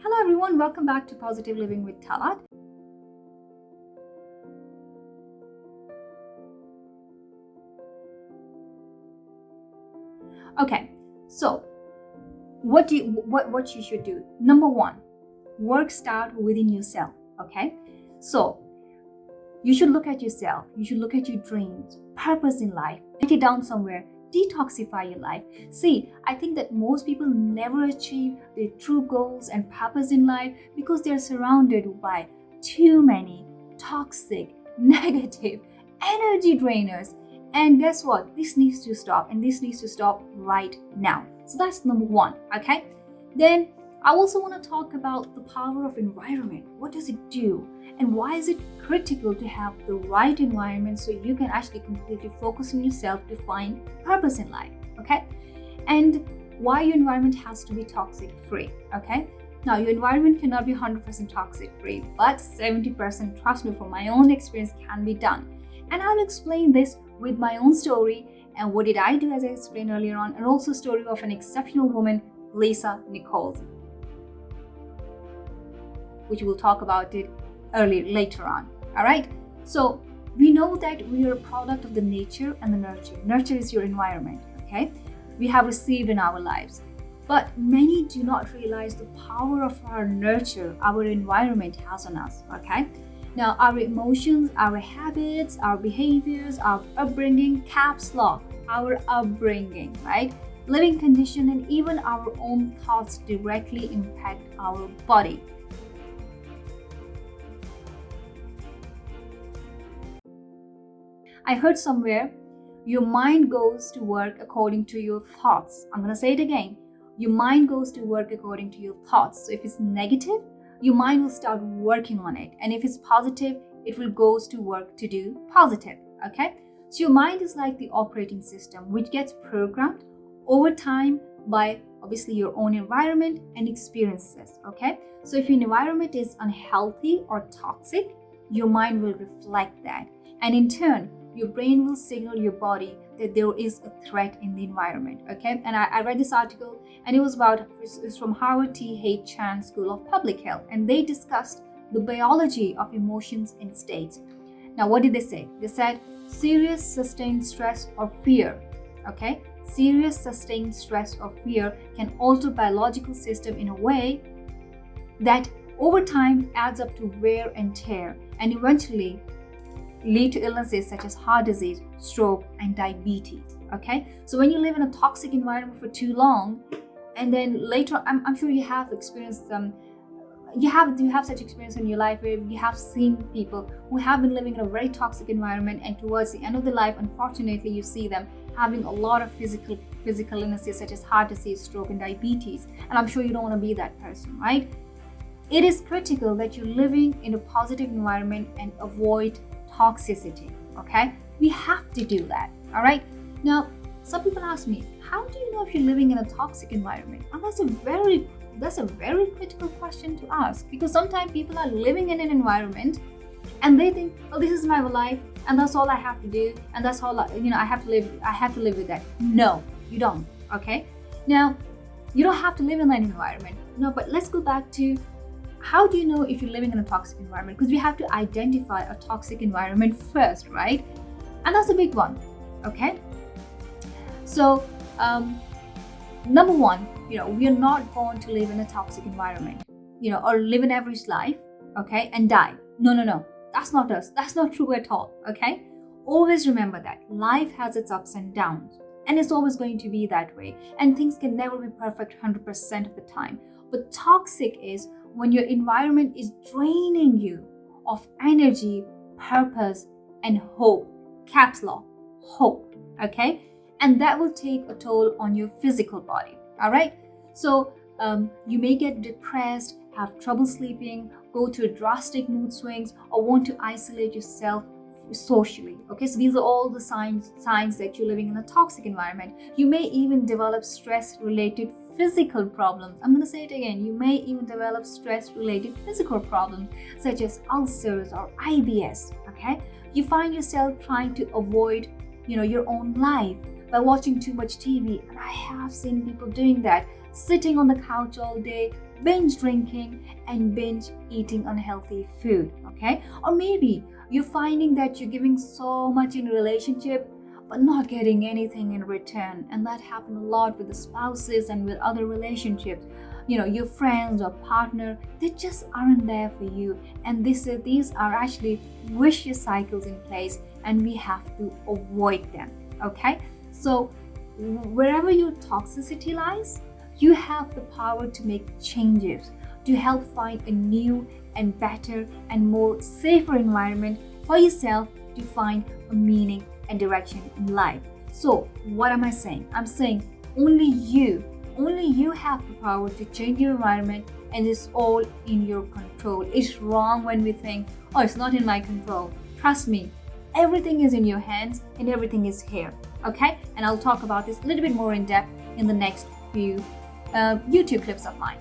Hello everyone, welcome back to Positive Living with Talat. Okay, so what you should do? Number one, work start within yourself. Okay, so you should look at yourself. You should look at your dreams, purpose in life. Write it down somewhere. Detoxify your life. See, I think that most people never achieve their true goals and purpose in life because they're surrounded by too many toxic, negative energy drainers. And guess what? This needs to stop, and this needs to stop right now. So that's number one, okay? Then I also want to talk about the power of environment. What does it do? And why is it critical to have the right environment so you can actually completely focus on yourself to find purpose in life, okay? And why your environment has to be toxic free, okay? Now, your environment cannot be 100% toxic free, but 70%, trust me, from my own experience, can be done. And I'll explain this with my own story and what did I do, as I explained earlier on, and also story of an exceptional woman, Lisa Nicols, which we'll talk about it later on. All right. So we know that we are a product of the nature and the nurture. Nurture is your environment. Okay. We have received in our lives, but many do not realize the power of our nurture, our environment has on us. Okay. Now, our emotions, our habits, our behaviors, our upbringing, caps lock, our upbringing, right? Living condition and even our own thoughts directly impact our body. I heard somewhere, your mind goes to work according to your thoughts. I'm going to say it again. Your mind goes to work according to your thoughts. So if it's negative, your mind will start working on it. And if it's positive, it will go to work to do positive, okay? So your mind is like the operating system, which gets programmed over time by obviously your own environment and experiences, okay? So if your environment is unhealthy or toxic, your mind will reflect that. And in turn, your brain will signal your body that there is a threat in the environment, okay? And I read this article, and it's from Howard T. H. Chan School of Public Health, and they discussed the biology of emotions and states. Now, what did they say? They said serious sustained stress or fear, okay? Serious sustained stress or fear can alter biological system in a way that over time adds up to wear and tear, and eventually lead to illnesses such as heart disease, stroke, and diabetes. Okay, so when you live in a toxic environment for too long, and then later, I'm sure you have experienced you have such experience in your life where you have seen people who have been living in a very toxic environment, and towards the end of their life, unfortunately, you see them having a lot of physical illnesses such as heart disease, stroke, and diabetes. And I'm sure you don't want to be that person, right? It is critical that you're living in a positive environment and avoid toxicity, okay? We have to do that, all right? Now, some people ask me, how do you know if you're living in a toxic environment? And that's a very critical question to ask, because sometimes people are living in an environment and they think, oh, this is my life and that's all I have to do, and that's all I have to live with that. No, you don't, okay? Now, you don't have to live in that environment. No, but let's go back to, how do you know if you're living in a toxic environment? Because we have to identify a toxic environment first, right? And that's a big one, okay? So, number one, we are not born to live in a toxic environment, or live an average life, okay, and die. No. That's not us. That's not true at all, okay? Always remember that life has its ups and downs, and it's always going to be that way. And things can never be perfect 100% of the time. But toxic is when your environment is draining you of energy, purpose, and hope. Caps lock, hope, okay? And that will take a toll on your physical body, all right? So you may get depressed, have trouble sleeping, go through drastic mood swings, or want to isolate yourself socially, okay? So these are all the signs that you're living in a toxic environment. You may even develop stress-related physical problems. I'm going to say it again. You may even develop stress-related physical problems such as ulcers or IBS, okay? You find yourself trying to avoid, your own life by watching too much TV. And I have seen people doing that, sitting on the couch all day, binge drinking and binge eating unhealthy food, okay? Or maybe you're finding that you're giving so much in a relationship but not getting anything in return, and that happens a lot with the spouses and with other relationships. Your friends or partner, they just aren't there for you, and these are actually vicious cycles in place, and we have to avoid them, okay? So wherever your toxicity lies, you have the power to make changes, to help find a new and better and more safer environment for yourself, to find a meaning and direction in life. So what am I saying? I'm saying only you have the power to change your environment, and it's all in your control. It's wrong when we think, oh, it's not in my control. Trust me, everything is in your hands and everything is here, okay? And I'll talk about this a little bit more in depth in the next few YouTube clips of mine.